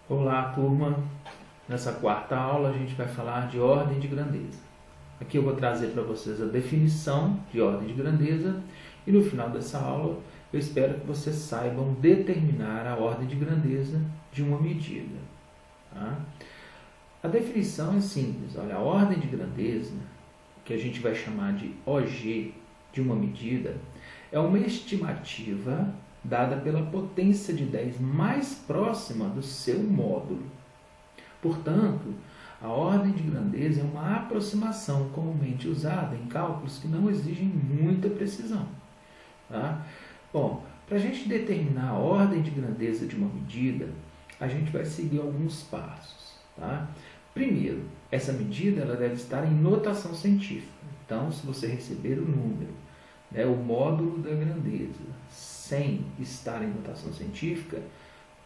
Olá, turma! Nessa quarta aula a gente vai falar de ordem de grandeza. Aqui eu vou trazer para vocês a definição de ordem de grandeza e no final dessa aula eu espero que vocês saibam determinar a ordem de grandeza de uma medida. Tá? A definição é simples. Olha, a ordem de grandeza, que a gente vai chamar de OG de uma medida, é uma estimativa dada pela potência de 10 mais próxima do seu módulo. Portanto, a ordem de grandeza é uma aproximação comumente usada em cálculos que não exigem muita precisão. Tá? Bom, para a gente determinar a ordem de grandeza de uma medida, a gente vai seguir alguns passos. Tá? Primeiro, essa medida ela deve estar em notação científica. Então, se você receber o número, o módulo da grandeza, sem estar em notação científica,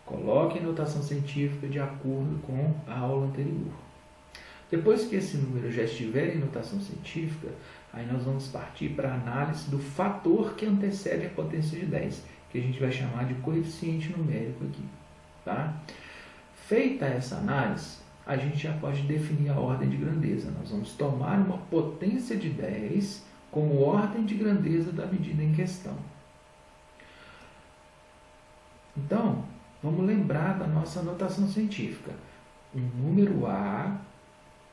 coloque em notação científica de acordo com a aula anterior. Depois que esse número já estiver em notação científica, aí nós vamos partir para a análise do fator que antecede a potência de 10, que a gente vai chamar de coeficiente numérico aqui. Tá? Feita essa análise, a gente já pode definir a ordem de grandeza. Nós vamos tomar uma potência de 10 como ordem de grandeza da medida em questão. Então, vamos lembrar da nossa notação científica. Um número A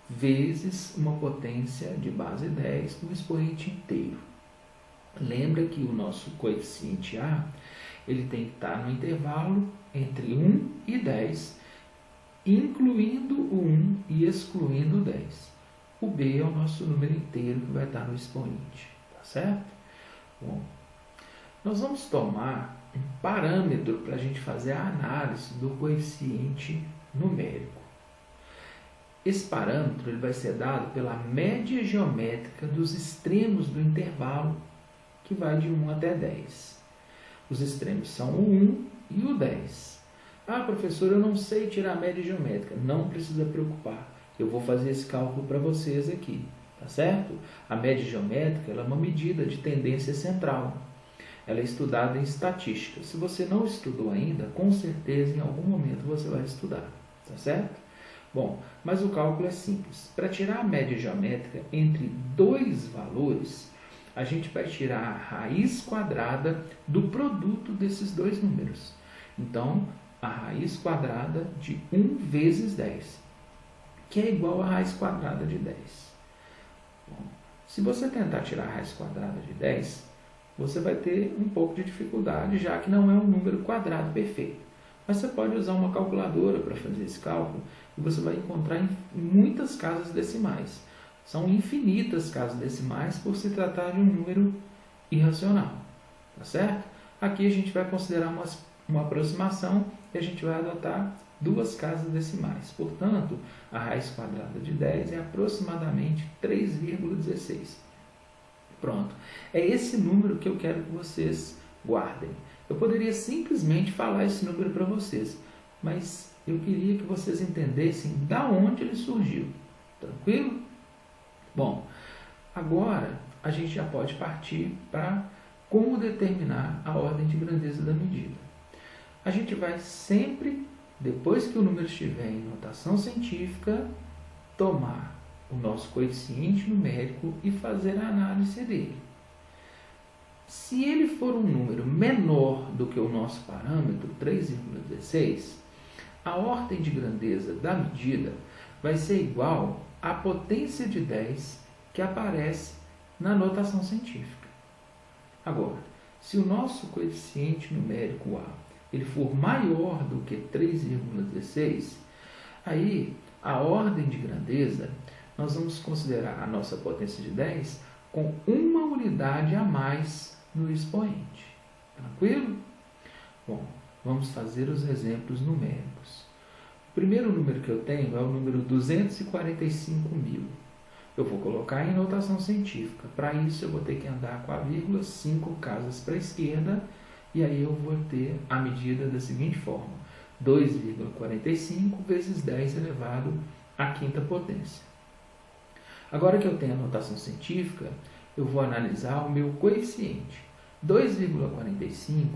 vezes uma potência de base 10 no expoente inteiro. Lembra que o nosso coeficiente A ele tem que estar no intervalo entre 1 e 10, incluindo o 1 e excluindo o 10. O B é o nosso número inteiro que vai estar no expoente. Tá certo? Bom, nós vamos tomar um parâmetro para a gente fazer a análise do coeficiente numérico. Esse parâmetro ele vai ser dado pela média geométrica dos extremos do intervalo, que vai de 1 até 10. Os extremos são o 1 e o 10. Ah, professor, eu não sei tirar a média geométrica. Não precisa preocupar. Eu vou fazer esse cálculo para vocês aqui. Tá certo? A média geométrica ela é uma medida de tendência central. Ela é estudada em estatística. Se você não estudou ainda, com certeza em algum momento você vai estudar. Tá certo? Bom, mas o cálculo é simples. Para tirar a média geométrica entre dois valores, a gente vai tirar a raiz quadrada do produto desses dois números. Então, a raiz quadrada de 1 vezes 10, que é igual a raiz quadrada de 10. Bom, se você tentar tirar a raiz quadrada de 10, você vai ter um pouco de dificuldade, já que não é um número quadrado perfeito. Mas você pode usar uma calculadora para fazer esse cálculo e você vai encontrar em muitas casas decimais. São infinitas casas decimais por se tratar de um número irracional. Tá certo? Aqui a gente vai considerar uma aproximação e a gente vai adotar duas casas decimais. Portanto, a raiz quadrada de 10 é aproximadamente 3,16. Pronto. É esse número que eu quero que vocês guardem. Eu poderia simplesmente falar esse número para vocês, mas eu queria que vocês entendessem da onde ele surgiu. Tranquilo? Bom, agora a gente já pode partir para como determinar a ordem de grandeza da medida. A gente vai sempre, depois que o número estiver em notação científica, tomar o nosso coeficiente numérico e fazer a análise dele. Se ele for um número menor do que o nosso parâmetro, 3,16, a ordem de grandeza da medida vai ser igual à potência de 10 que aparece na notação científica. Agora, se o nosso coeficiente numérico A ele for maior do que 3,16, aí a ordem de grandeza nós vamos considerar a nossa potência de 10 com uma unidade a mais no expoente. Tranquilo? Bom, vamos fazer os exemplos numéricos. O primeiro número que eu tenho é o número 245.000. Eu vou colocar em notação científica. Para isso, eu vou ter que andar com a vírgula 5 casas para a esquerda, e aí eu vou ter a medida da seguinte forma: 2,45 vezes 10 elevado à quinta potência. Agora que eu tenho a notação científica, eu vou analisar o meu coeficiente. 2,45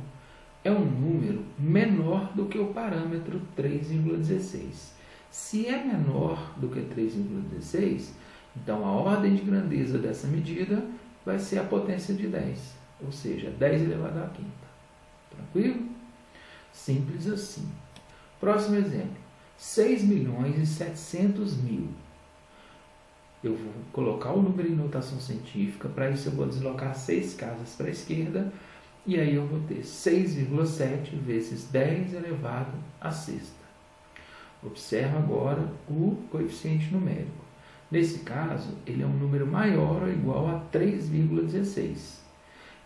é um número menor do que o parâmetro 3,16. Se é menor do que 3,16, então a ordem de grandeza dessa medida vai ser a potência de 10, ou seja, 10 elevado à quinta. Tranquilo? Simples assim. Próximo exemplo. 6.700.000. Eu vou colocar o número em notação científica, para isso eu vou deslocar 6 casas para a esquerda, e aí eu vou ter 6,7 vezes 10 elevado à sexta. Observa agora o coeficiente numérico. Nesse caso, ele é um número maior ou igual a 3,16.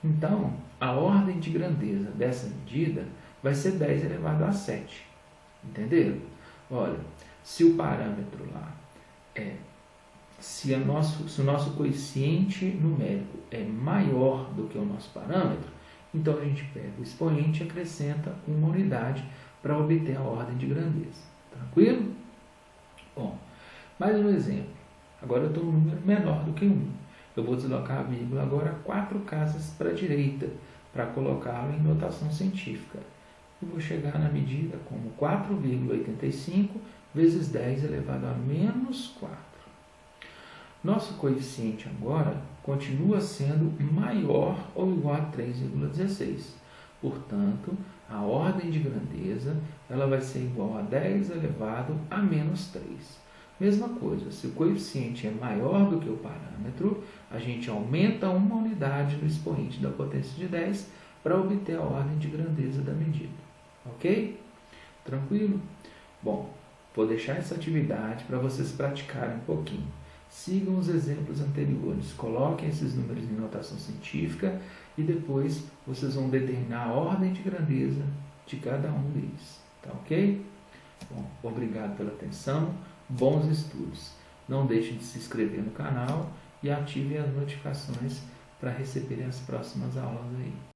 Então, a ordem de grandeza dessa medida vai ser 10 elevado a 7. Entenderam? Olha, se o parâmetro lá se o nosso coeficiente numérico é maior do que o nosso parâmetro, então a gente pega o expoente e acrescenta uma unidade para obter a ordem de grandeza. Tranquilo? Bom, mais um exemplo. Agora eu estou um número menor do que 1. Eu vou deslocar a vírgula agora 4 casas para a direita, para colocá-lo em notação científica. E vou chegar na medida como 4,85 vezes 10 elevado a menos 4. Nosso coeficiente agora continua sendo maior ou igual a 3,16. Portanto, a ordem de grandeza ela vai ser igual a 10 elevado a menos 3. Mesma coisa, se o coeficiente é maior do que o parâmetro, a gente aumenta uma unidade no expoente da potência de 10 para obter a ordem de grandeza da medida. Ok? Tranquilo? Bom, vou deixar essa atividade para vocês praticarem um pouquinho. Sigam os exemplos anteriores, coloquem esses números em notação científica e depois vocês vão determinar a ordem de grandeza de cada um deles. Tá ok? Bom, obrigado pela atenção, bons estudos. Não deixe de se inscrever no canal e ative as notificações para receberem as próximas aulas aí.